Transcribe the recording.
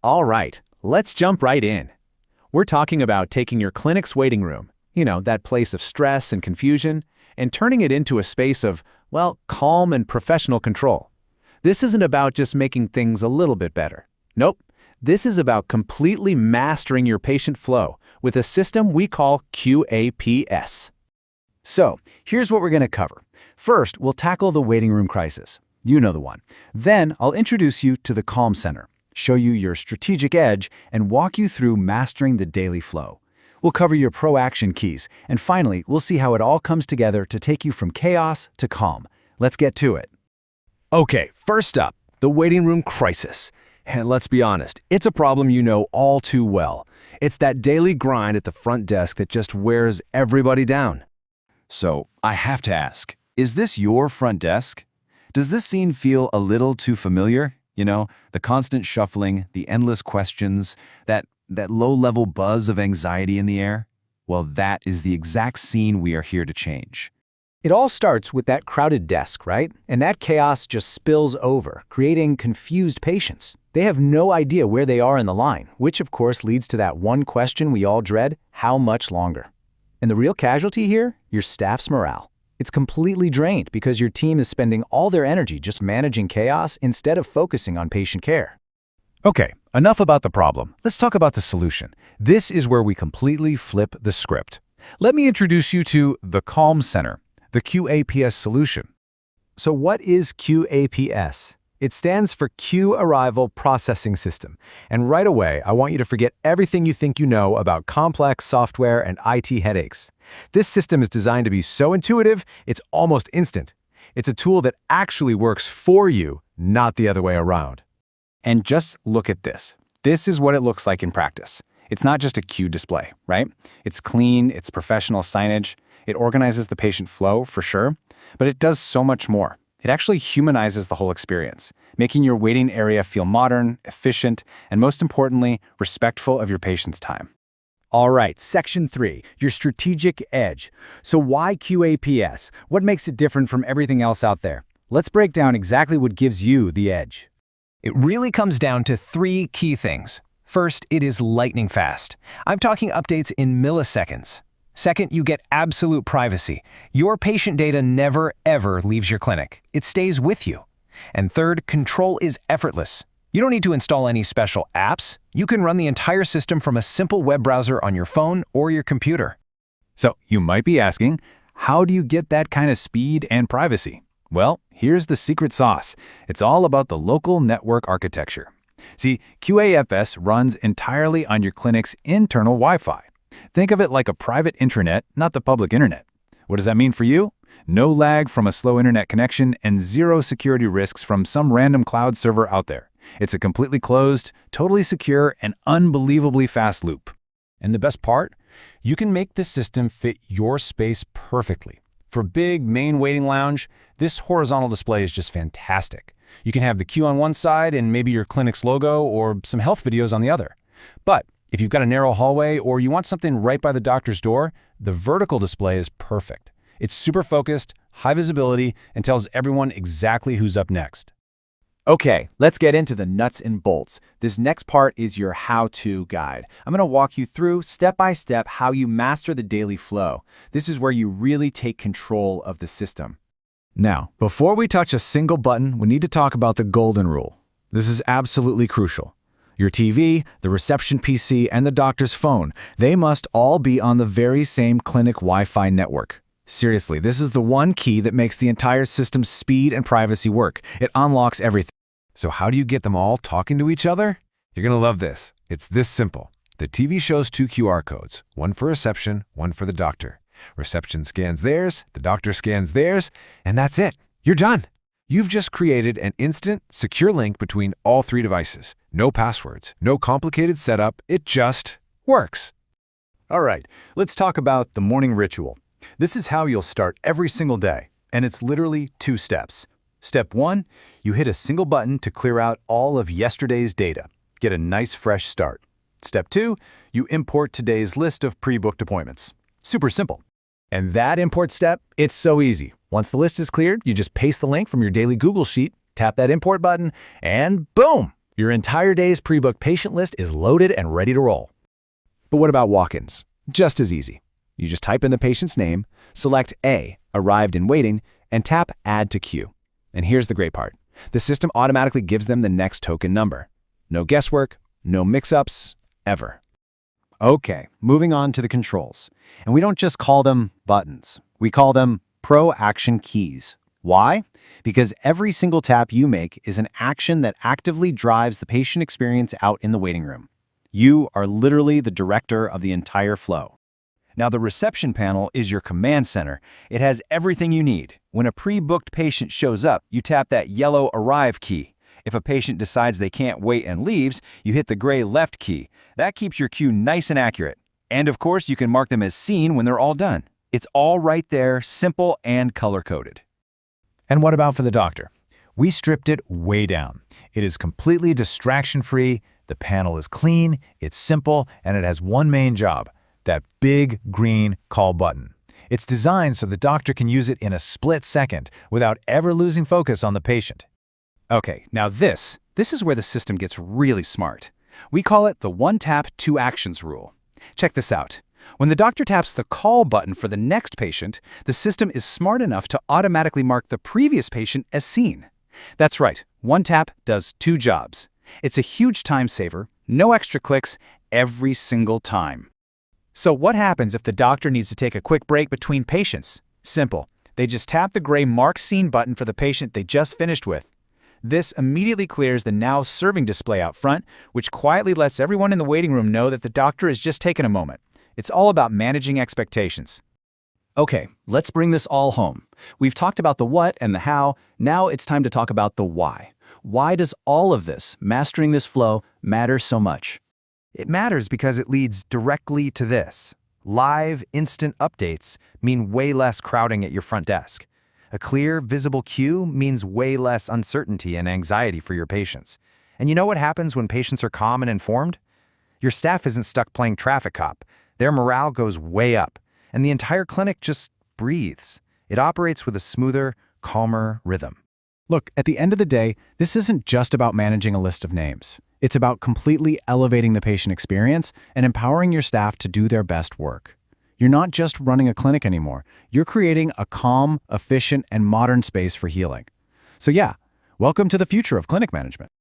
All right, let's jump right in. We're talking about taking your clinic's waiting room, that place of stress and confusion, and turning it into a space of, well, calm and professional control. This isn't about just making things a little bit better. Nope, this is about completely mastering your patient flow with a system we call QAPS. So, here's what we're going to cover. First, we'll tackle the waiting room crisis. You know the one. Then, I'll introduce you to the Calm Center, show you your strategic edge, and walk you through mastering the daily flow. We'll cover your pro-action keys, and finally, we'll see how it all comes together to take you from chaos to calm. Let's get to it. Okay, first up, the waiting room crisis. And let's be honest, it's a problem you know all too well. It's that daily grind at the front desk that just wears everybody down. So, I have to ask, is this your front desk? Does this scene feel a little too familiar? The constant shuffling, the endless questions, that low-level buzz of anxiety in the air? Well, that is the exact scene we are here to change. It all starts with that crowded desk, right? And that chaos just spills over, creating confused patients. They have no idea where they are in the line, which of course leads to that one question we all dread: how much longer? And the real casualty here? Your staff's morale. It's completely drained because your team is spending all their energy just managing chaos instead of focusing on patient care. Okay, enough about the problem. Let's talk about the solution. This is where we completely flip the script. Let me introduce you to the Calm Center, the QAPS solution. So what is QAPS? It stands for Q Arrival Processing System. And right away, I want you to forget everything you think you know about complex software and IT headaches. This system is designed to be so intuitive, it's almost instant. It's a tool that actually works for you, not the other way around. And just look at this. This is what it looks like in practice. It's not just a queue display, right? It's clean, it's professional signage. It organizes the patient flow, for sure, but it does so much more. It actually humanizes the whole experience, making your waiting area feel modern, efficient, and most importantly, respectful of your patient's time. All right, Section 3, your strategic edge. So why QAPS? What makes it different from everything else out there? Let's break down exactly what gives you the edge. It really comes down to 3 key things. First, it is lightning fast. I'm talking updates in milliseconds. Second, you get absolute privacy. Your patient data never, ever leaves your clinic. It stays with you. And third, control is effortless. You don't need to install any special apps. You can run the entire system from a simple web browser on your phone or your computer. So, you might be asking, how do you get that kind of speed and privacy? Well, here's the secret sauce. It's all about the local network architecture. See, QAPS runs entirely on your clinic's internal Wi-Fi. Think of it like a private intranet, not the public internet. What does that mean for you? No lag from a slow internet connection and zero security risks from some random cloud server out there. It's a completely closed, totally secure, and unbelievably fast loop. And the best part? You can make this system fit your space perfectly. For big main waiting lounge, this horizontal display is just fantastic. You can have the queue on one side and maybe your clinic's logo or some health videos on the other. But if you've got a narrow hallway or you want something right by the doctor's door, the vertical display is perfect. It's super focused, high visibility, and tells everyone exactly who's up next. Okay, let's get into the nuts and bolts. This next part is your how-to guide. I'm going to walk you through step-by-step how you master the daily flow. This is where you really take control of the system. Now, before we touch a single button, we need to talk about the golden rule. This is absolutely crucial. Your TV, the reception PC, and the doctor's phone, they must all be on the very same clinic Wi-Fi network. Seriously, this is the one key that makes the entire system's speed and privacy work. It unlocks everything. So how do you get them all talking to each other? You're going to love this. It's this simple. The TV shows 2 QR codes, one for reception, one for the doctor. Reception scans theirs, the doctor scans theirs, and that's it. You're done. You've just created an instant, secure link between all 3 devices. No passwords, no complicated setup. It just works. All right, let's talk about the morning ritual. This is how you'll start every single day, and it's literally 2 steps. Step 1, you hit a single button to clear out all of yesterday's data. Get a nice fresh start. Step 2, you import today's list of pre-booked appointments. Super simple. And that import step, it's so easy. Once the list is cleared, you just paste the link from your daily Google Sheet, tap that import button, and boom! Your entire day's pre-booked patient list is loaded and ready to roll. But what about walk-ins? Just as easy. You just type in the patient's name, select A, Arrived and Waiting, and tap Add to Queue. And here's the great part. The system automatically gives them the next token number. No guesswork, no mix-ups, ever. Okay, moving on to the controls. And we don't just call them buttons. We call them Pro Action Keys. Why? Because every single tap you make is an action that actively drives the patient experience out in the waiting room. You are literally the director of the entire flow. Now, the reception panel is your command center. It has everything you need. When a pre-booked patient shows up, you tap that yellow Arrive key. If a patient decides they can't wait and leaves, you hit the gray left key. That keeps your queue nice and accurate. And of course, you can mark them as seen when they're all done. It's all right there, simple and color-coded. And what about for the doctor? We stripped it way down. It is completely distraction-free, the panel is clean, it's simple, and it has one main job: that big green call button. It's designed so the doctor can use it in a split second without ever losing focus on the patient. Okay, now this is where the system gets really smart. We call it the one-tap, two actions rule. Check this out. When the doctor taps the call button for the next patient, the system is smart enough to automatically mark the previous patient as seen. That's right, one tap does two jobs. It's a huge time saver, no extra clicks, every single time. So what happens if the doctor needs to take a quick break between patients? Simple. They just tap the gray Mark Scene button for the patient they just finished with. This immediately clears the Now Serving display out front, which quietly lets everyone in the waiting room know that the doctor has just taken a moment. It's all about managing expectations. Okay, let's bring this all home. We've talked about the what and the how. Now it's time to talk about the why. Why does all of this, mastering this flow, matter so much? It matters because it leads directly to this. Live, instant updates mean way less crowding at your front desk. A clear, visible queue means way less uncertainty and anxiety for your patients. And you know what happens when patients are calm and informed? Your staff isn't stuck playing traffic cop. Their morale goes way up, and the entire clinic just breathes. It operates with a smoother, calmer rhythm. Look, at the end of the day, this isn't just about managing a list of names. It's about completely elevating the patient experience and empowering your staff to do their best work. You're not just running a clinic anymore. You're creating a calm, efficient, and modern space for healing. So yeah, welcome to the future of clinic management.